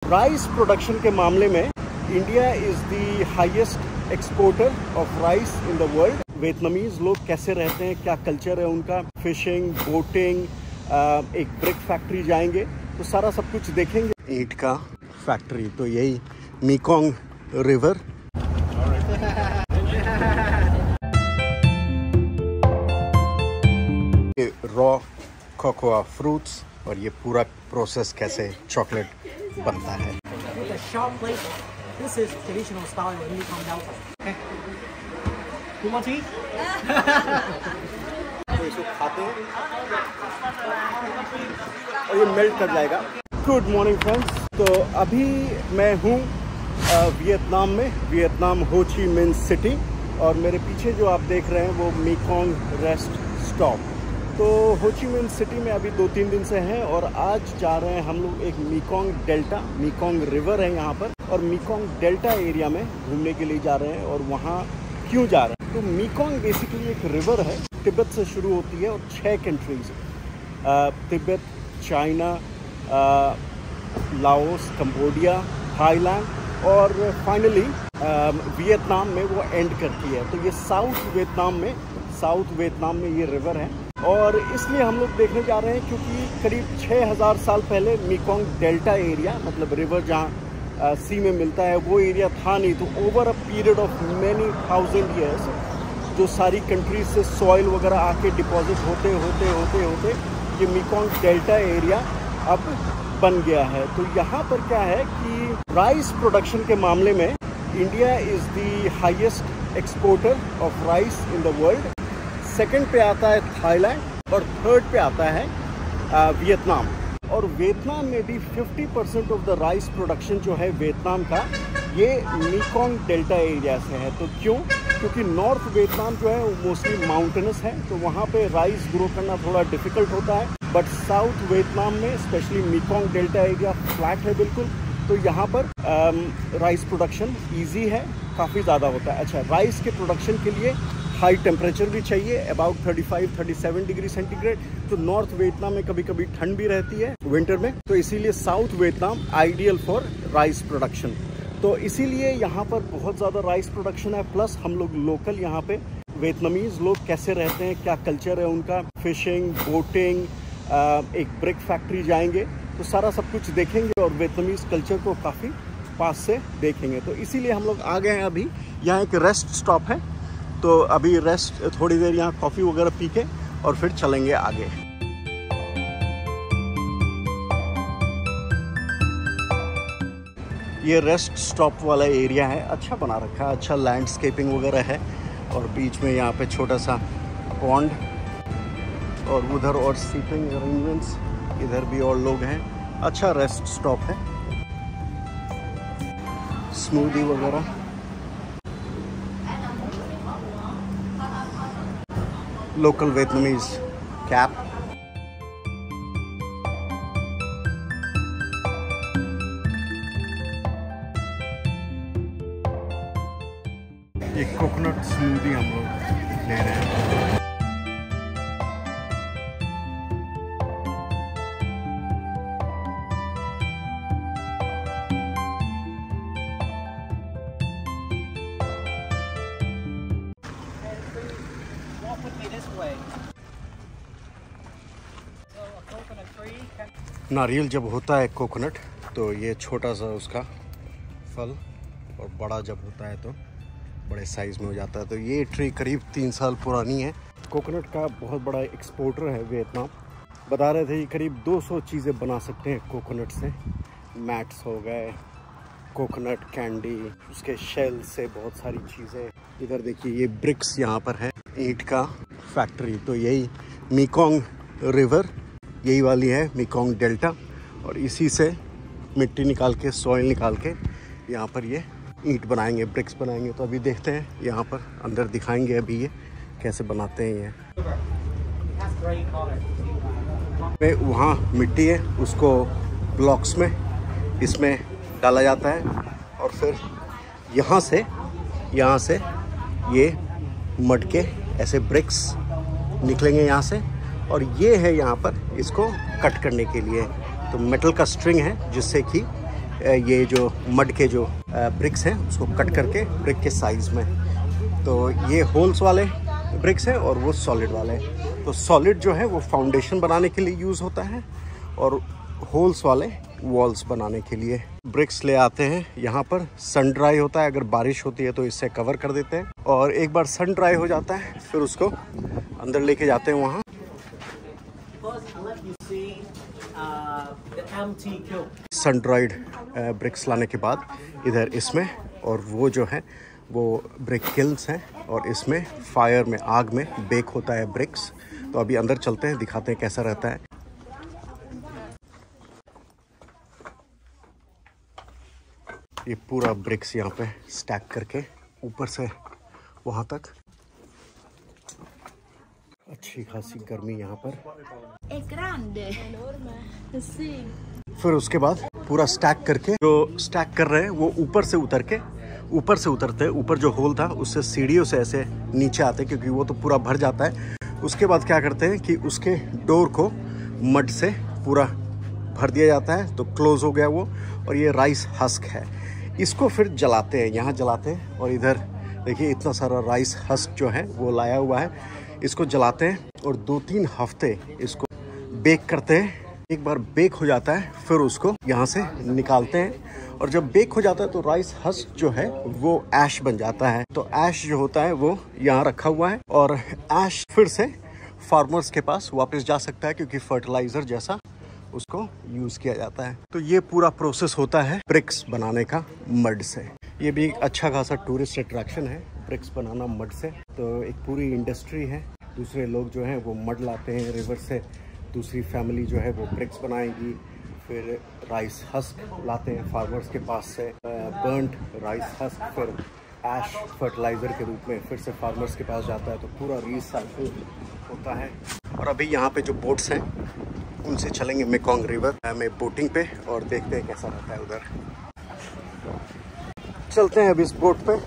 Rice production के मामले में India is the highest exporter of rice in the world. Vietnamese लोग कैसे रहते हैं, क्या कल्चर है उनका, फिशिंग, बोटिंग, एक ब्रिक फैक्ट्री जाएंगे तो सारा सब कुछ देखेंगे। ईंट का फैक्ट्री तो यही मेकोंग रिवर। ये रॉ कोकोआ फ्रूट्स और ये पूरा प्रोसेस कैसे चॉकलेट बनता है। तो इसको खाते हैं और ये मेल्ट कर जाएगा। गुड मॉर्निंग फ्रेंड्स, तो अभी मैं हूँ वियतनाम में, वियतनाम हो ची मिन्ह सिटी, और मेरे पीछे जो आप देख रहे हैं वो मेकोंग रेस्ट स्टॉप। तो हो ची मिन्ह सिटी में अभी 2-3 दिन से हैं और आज जा रहे हैं हम लोग एक मेकोंग डेल्टा, मेकोंग रिवर है यहाँ पर, और मेकोंग डेल्टा एरिया में घूमने के लिए जा रहे हैं। और वहाँ क्यों जा रहे हैं, तो मेकोंग बेसिकली एक रिवर है, तिब्बत से शुरू होती है और 6 countries, Tibet, China, Laos, Cambodia, Thailand और फाइनली वियतनाम में वो एंड करती है। तो ये साउथ वियतनाम में ये रिवर है, और इसलिए हम लोग देखने जा रहे हैं क्योंकि करीब 6000 साल पहले मेकोंग डेल्टा एरिया, मतलब रिवर जहाँ सी में मिलता है, वो एरिया था नहीं। तो over a period of many 1000 years जो सारी कंट्रीज से सॉइल वगैरह आके डिपॉजिट होते ये मेकोंग डेल्टा एरिया अब बन गया है। तो यहाँ पर क्या है कि राइस प्रोडक्शन के मामले में India is the highest exporter of rice in the world. Second पे आता है थाईलैंड और थर्ड पे आता है वियतनाम। और वियतनाम में भी 50% ऑफ द राइस प्रोडक्शन जो है वियतनाम का, ये मेकोंग डेल्टा एरिया से है। तो क्यों? क्योंकि नॉर्थ वियतनाम जो है वो मोस्टली माउंटेनस है, तो वहाँ पे राइस ग्रो करना थोड़ा डिफिकल्ट होता है। बट साउथ वियतनाम में specially Mekong delta area flat है बिल्कुल, तो यहाँ पर राइस प्रोडक्शन ईजी है, काफ़ी ज़्यादा होता है। अच्छा, राइस के प्रोडक्शन के लिए हाई टेम्परेचर भी चाहिए, अबाउट 35-37 डिग्री सेंटीग्रेड। तो नॉर्थ वियतनाम में कभी कभी ठंड भी रहती है विंटर में, तो इसीलिए south Vietnam ideal for rice production. तो इसीलिए यहाँ पर बहुत ज़्यादा राइस प्रोडक्शन है। प्लस हम लोग लोकल यहाँ पे वियतनामीज लोग कैसे रहते हैं, क्या कल्चर है उनका, फिशिंग, बोटिंग, एक ब्रिक फैक्ट्री जाएंगे तो सारा सब कुछ देखेंगे और वियतनामीज कल्चर को काफ़ी पास से देखेंगे। तो इसीलिए हम लोग आ गए हैं। अभी यहाँ एक रेस्ट स्टॉप है, तो अभी रेस्ट, थोड़ी देर यहाँ कॉफ़ी वगैरह पी के और फिर चलेंगे आगे। ये रेस्ट स्टॉप वाला एरिया है, अच्छा बना रखा है, अच्छा लैंडस्केपिंग वगैरह है, और बीच में यहाँ पे छोटा सा पॉन्ड, और उधर और सीटिंग अरेंजमेंट्स, इधर भी और लोग हैं। अच्छा रेस्ट स्टॉप है, स्मूदी वगैरह, लोकल वियतनामीज कैप। ये कोकोनट स्मूदी हम लोग ले रहे हैं। नारियल जब होता है कोकोनट, तो ये छोटा सा उसका फल, और बड़ा जब होता है तो बड़े साइज़ में हो जाता है। तो ये ट्री करीब 3 साल पुरानी है। कोकोनट का बहुत बड़ा एक्सपोर्टर है वियतनाम। बता रहे थे कि करीब 200 चीज़ें बना सकते हैं कोकोनट से। मैट्स हो गए, कोकोनट कैंडी, उसके शेल से बहुत सारी चीज़ें। इधर देखिए ये ब्रिक्स यहाँ पर है, ईंट का फैक्ट्री। तो यही मेकोंग रिवर, यही वाली है मेकोंग डेल्टा, और इसी से मिट्टी निकाल के, सॉइल निकाल के यहाँ पर ये ईंट बनाएंगे, ब्रिक्स बनाएंगे। तो अभी देखते हैं, यहाँ पर अंदर दिखाएंगे अभी ये कैसे बनाते हैं। ये वहाँ मिट्टी है, उसको ब्लॉक्स में इसमें डाला जाता है, और फिर यहाँ से ये मड के ऐसे ब्रिक्स निकलेंगे यहाँ से, और ये है यहाँ पर इसको कट करने के लिए। तो मेटल का स्ट्रिंग है जिससे कि ये जो मड के जो ब्रिक्स हैं उसको कट करके ब्रिक के साइज़ में। तो ये होल्स वाले ब्रिक्स हैं और वो सॉलिड वाले हैं। तो सॉलिड जो है वो फाउंडेशन बनाने के लिए यूज़ होता है और होल्स वाले वॉल्स बनाने के लिए। ब्रिक्स ले आते हैं यहाँ पर, सन ड्राई होता है, अगर बारिश होती है तो इससे कवर कर देते हैं और एक बार सन ड्राई हो जाता है फिर उसको अंदर लेके जाते हैं वहाँ। सन ड्राइड ब्रिक्स लाने के बाद इधर इसमें, और वो जो है वो ब्रिक किल्स हैं और इसमें फायर में, आग में बेक होता है ब्रिक्स। तो अभी अंदर चलते हैं, दिखाते हैं कैसा रहता है। ये पूरा ब्रिक्स यहाँ पे स्टैक करके ऊपर से वहाँ तक, अच्छी खासी गर्मी यहाँ पर। फिर उसके बाद पूरा स्टैक करके, जो स्टैक कर रहे हैं वो ऊपर से उतरते हैं, ऊपर जो होल था उससे सीढ़ियों से ऐसे नीचे आते हैं क्योंकि वो तो पूरा भर जाता है। उसके बाद क्या करते हैं कि उसके डोर को मड से पूरा भर दिया जाता है, तो क्लोज हो गया वो। और ये राइस हस्क है, इसको फिर जलाते हैं, यहाँ जलाते हैं। और इधर देखिए इतना सारा राइस हस्क जो है वो लाया हुआ है, इसको जलाते हैं और 2-3 हफ्ते इसको बेक करते हैं। एक बार बेक हो जाता है फिर उसको यहाँ से निकालते हैं और जब बेक हो जाता है तो राइस हस्क जो है वो ऐश बन जाता है। तो ऐश जो होता है वो यहाँ रखा हुआ है और ऐश फिर से फार्मर्स के पास वापस जा सकता है क्योंकि फर्टिलाइजर जैसा उसको यूज किया जाता है। तो ये पूरा प्रोसेस होता है ब्रिक्स बनाने का मड से। ये भी एक अच्छा खासा टूरिस्ट अट्रैक्शन है, ब्रिक्स बनाना मड से। तो एक पूरी इंडस्ट्री है, दूसरे लोग जो हैं वो मड लाते हैं रिवर से, दूसरी फैमिली जो है वो ब्रिक्स बनाएगी, फिर राइस हस्क लाते हैं फार्मर्स के पास से, बर्न्ड राइस हस्क फिर ऐश फर्टिलाइजर के रूप में फिर से फार्मर्स के पास जाता है। तो पूरा रिसाइकिल होता है। और अभी यहाँ पे जो बोट्स हैं उनसे चलेंगे मेकोंग रिवर में बोटिंग पे और देखते हैं कैसा रहता है उधर। चलते हैं अभी इस बोट पे।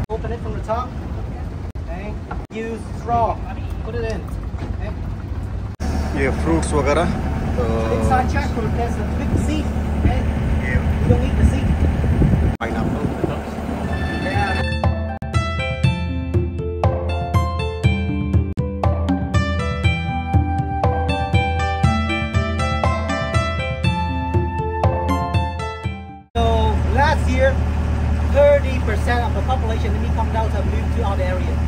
Open it from the top. Okay. Use straw. Put it in. Okay. ये फ्रूट्स वगैरह Inside jackfruit, there's a big seed. Okay. You don't eat the seed. Pineapple. Yeah. So last year, 30% of the population in Mekong Delta moved to other areas.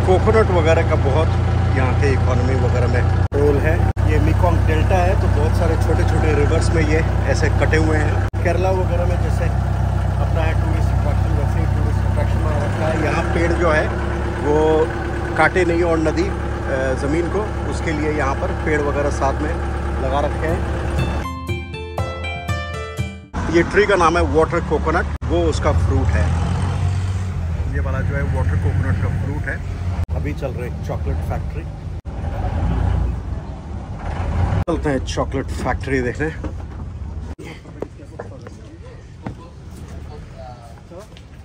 Coconut वगैरह का बहुत यहाँ के economy वगैरह में role है। ये मेकोंग डेल्टा है तो बहुत सारे छोटे छोटे रिवर्स में ये ऐसे कटे हुए हैं। केरला वगैरह में जैसे अपना है टूरिस्ट अट्रैक्शन, वैसे ही टूरिस्ट अट्रैक्शन में रखा है। यहाँ पेड़ जो है वो काटे नहीं और नदी ज़मीन को, उसके लिए यहाँ पर पेड़ वगैरह साथ में लगा रखे हैं। ये ट्री का नाम है वाटर कोकोनट, वो उसका फ्रूट है। ये वाला जो है वाटर कोकोनट का फ्रूट है। अभी चल रहे चॉकलेट फैक्ट्री, चलते हैं चॉकलेट फैक्ट्री देखने।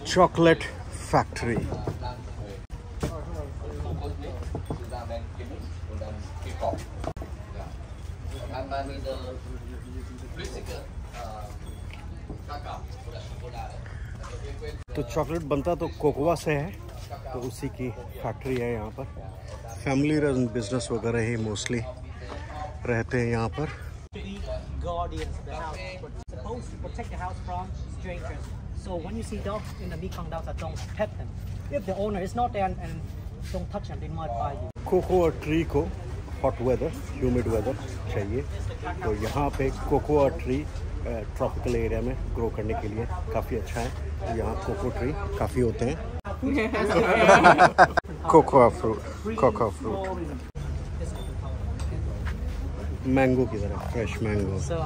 चॉकलेट फैक्ट्री तो चॉकलेट बनता तो कोकोआ से है, तो उसी की फैक्ट्री है यहाँ पर। फैमिली रन बिजनेस वगैरह ही मोस्टली रहते हैं यहाँ पर। So when you see dogs in the Mekong Delta, don't pet them. If the owner is not there and don't touch them, they might bite you. Cocoa tree को hot weather, humid weather चाहिए, तो यहाँ पे cocoa tree tropical area में grow करने के लिए काफ़ी अच्छा है। तो यहाँ कोको ट्री काफ़ी होते हैं। Cocoa fruit, cocoa fruit. Mango की तरह, fresh mango, So,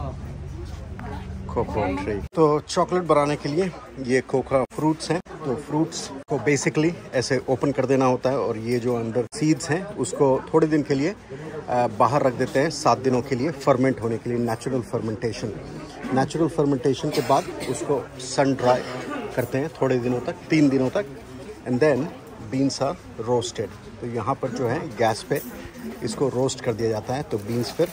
coco tree. तो चॉकलेट बनाने के लिए ये कोका फ्रूट्स हैं। तो फ्रूट्स को बेसिकली ऐसे ओपन कर देना होता है और ये जो अंदर सीड्स हैं उसको थोड़े दिन के लिए बाहर रख देते हैं, 7 दिनों के लिए फर्मेंट होने के लिए, नेचुरल फर्मेंटेशन। नेचुरल फर्मेंटेशन के बाद उसको सन ड्राई करते हैं थोड़े दिनों तक, 3 दिनों तक, and then beans are roasted. तो यहाँ पर जो है गैस पे इसको रोस्ट कर दिया जाता है, तो बीन्स फिर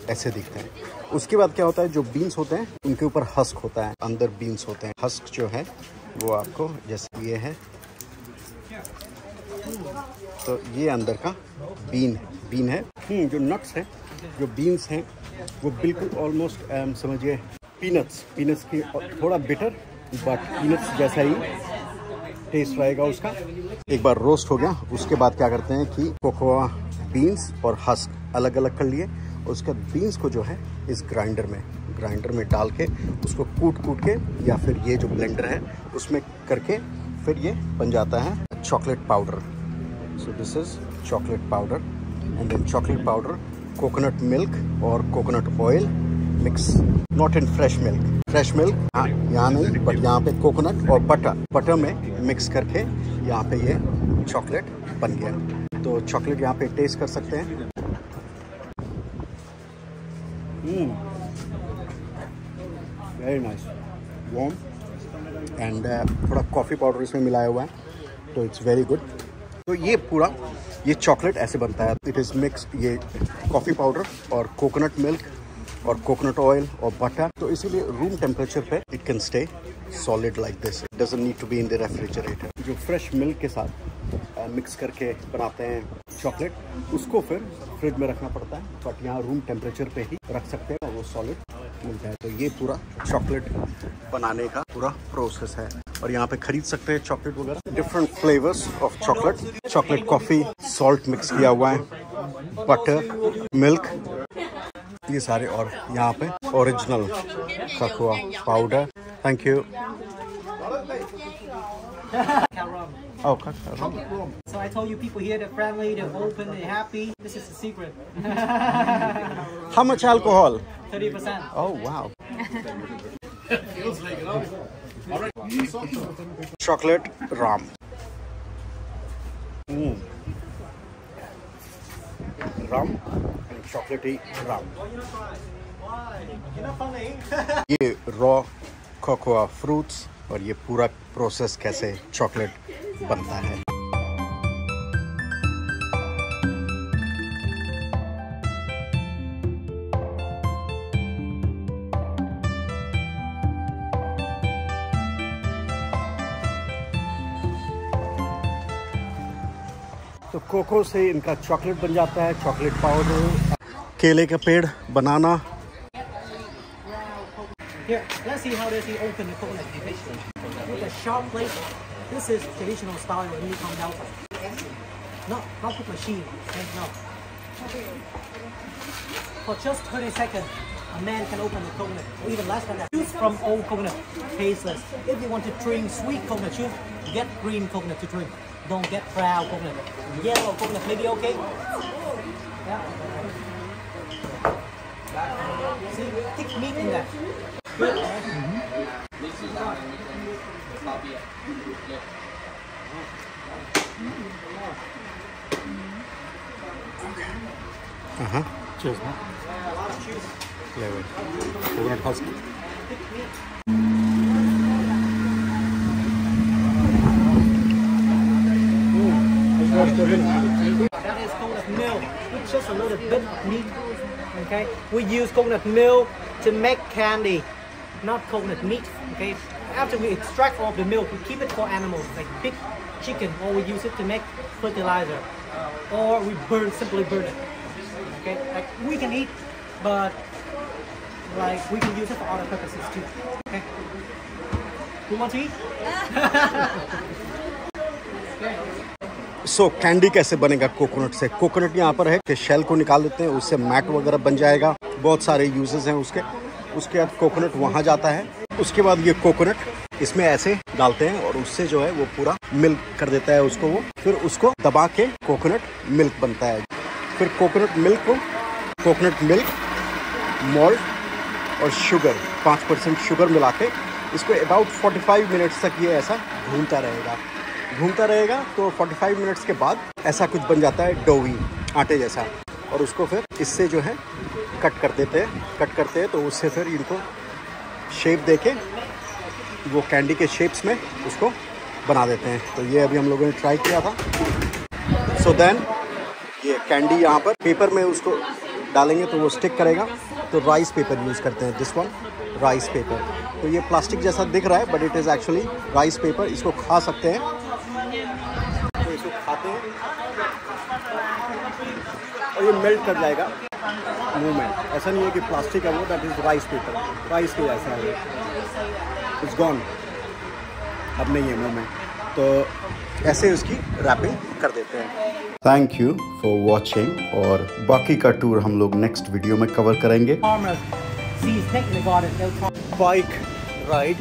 ऐसे दिखते हैं। उसके बाद क्या होता है, जो बीन्स होते हैं उनके ऊपर हस्क होता है, अंदर बीन्स होते हैं। हस्क जो है वो आपको जैसे ये है, तो ये अंदर का बीन है। जो नट्स हैं, जो बीन्स हैं, वो बिल्कुल ऑलमोस्ट समझिए पीनट्स की थोड़ा बिटर, बट पीनट्स जैसा ही टेस्ट रहेगा उसका। एक बार रोस्ट हो गया, उसके बाद क्या करते हैं कि कोकोआ बीन्स और हस्क अलग अलग कर लिए, और उसके बाद बीन्स को जो है इस ग्राइंडर में डाल के उसको कूट के, या फिर ये जो ब्लेंडर है उसमें करके फिर ये बन जाता है chocolate powder. So this is chocolate powder, and then chocolate powder, coconut milk और coconut oil mix, not in fresh milk हाँ यहाँ नहीं, बट यहाँ पे कोकोनट और बटर में मिक्स करके यहाँ पे ये चॉकलेट बन गया। तो चॉकलेट यहाँ पे टेस्ट कर सकते हैं। वेरी नाइस, वार्म, एंड थोड़ा कॉफ़ी पाउडर इसमें मिलाया हुआ है, तो इट्स वेरी गुड। तो ये चॉकलेट ऐसे बनता है। इट इज़ मिक्स, ये कॉफ़ी पाउडर और कोकोनट मिल्क और कोकोनट ऑयल और बटर, तो इसीलिए रूम टेम्परेचर पे it can stay solid like this, it doesn't need to be in the refrigerator. जो फ्रेश मिल्क के साथ मिक्स करके बनाते हैं चॉकलेट, उसको फिर फ्रिज में रखना पड़ता है, बट यहाँ रूम टेम्परेचर पे ही रख सकते हैं और वो सॉलिड मिलता है। तो ये पूरा चॉकलेट बनाने का पूरा प्रोसेस है, और यहाँ पे खरीद सकते हैं चॉकलेट वगैरह, different flavours of chocolate coffee, salt mix किया हुआ है, बटर, मिल्क, ये सारे, और यहाँ पे original cocoa powder. Thank you. Oh, so I told you people here they're friendly, they're open, they're happy. This is the secret. How much alcohol? 30%. Oh wow. Chocolate rum. Rum and chocolatey rum. ये raw cocoa fruits और ये पूरा process कैसे chocolate बनता है। तो cocoa से इनका चॉकलेट बन जाता है, चॉकलेट पाउडर, केले का पेड़, बनाना। Here, let's see how they open the coconut traditionally. With a sharp plate, this is traditional style in New Kong Delta. No, not with machine, okay, no. For just 30 seconds, a man can open the coconut, or even less than that. Choose from old coconut, tasteless. If you want to drink sweet coconut, choose get green coconut to drink. Don't get brown coconut. Yellow coconut, maybe okay? Yeah. See, thick meat in that. Good. Cheers, man. Flavor. Coconut husk. That is coconut milk with just a little bit of meat. Okay, we use coconut milk to make candy, not coconut meat. Okay, after we extract all the milk, we keep it for animals like pig, chicken, or we use it to make fertilizer, or we simply burn it. Okay, like we can eat, but like we can use it for other purposes too. Okay, you want to eat? So candy कैसे बनेगा coconut से? Coconut यहाँ पर है कि shell को निकाल देते हैं, उससे मैट वगैरह बन जाएगा, बहुत सारे यूजेस हैं उसके। उसके बाद कोकोनट वहाँ जाता है, उसके बाद ये कोकोनट इसमें ऐसे डालते हैं और उससे जो है वो पूरा मिल्क कर देता है उसको, वो फिर उसको दबा के कोकोनट मिल्क बनता है। फिर कोकोनट मिल्क मॉल्ट और शुगर, 5% शुगर मिला के इसको अबाउट 45 मिनट्स तक ये ऐसा घूमता रहेगा। तो 45 मिनट्स के बाद ऐसा कुछ बन जाता है डोवी, आटे जैसा, और उसको फिर इससे जो है कट करते हैं तो उससे फिर इनको शेप देके वो कैंडी के शेप्स में उसको बना देते हैं। तो ये अभी हम लोगों ने ट्राई किया था। सो देन ये कैंडी यहाँ पर पेपर में उसको डालेंगे तो वो स्टिक करेगा, तो राइस पेपर यूज़ करते हैं, दिस वन राइस पेपर। तो ये प्लास्टिक जैसा दिख रहा है but it is actually rice paper. इसको खा सकते हैं, तो इसको खाते हैं और ये मेल्ट कर जाएगा मुंह में। ऐसा नहीं है कि प्लास्टिक है वो, that is rice paper, rice के जैसा है वो, इट्स गॉन, अब नहीं है मुंह में। तो ऐसे उसकी रैपिंग कर देते हैं। थैंक यू फॉर वॉचिंग, और बाकी का टूर हम लोग नेक्स्ट वीडियो में कवर करेंगे। Bike ride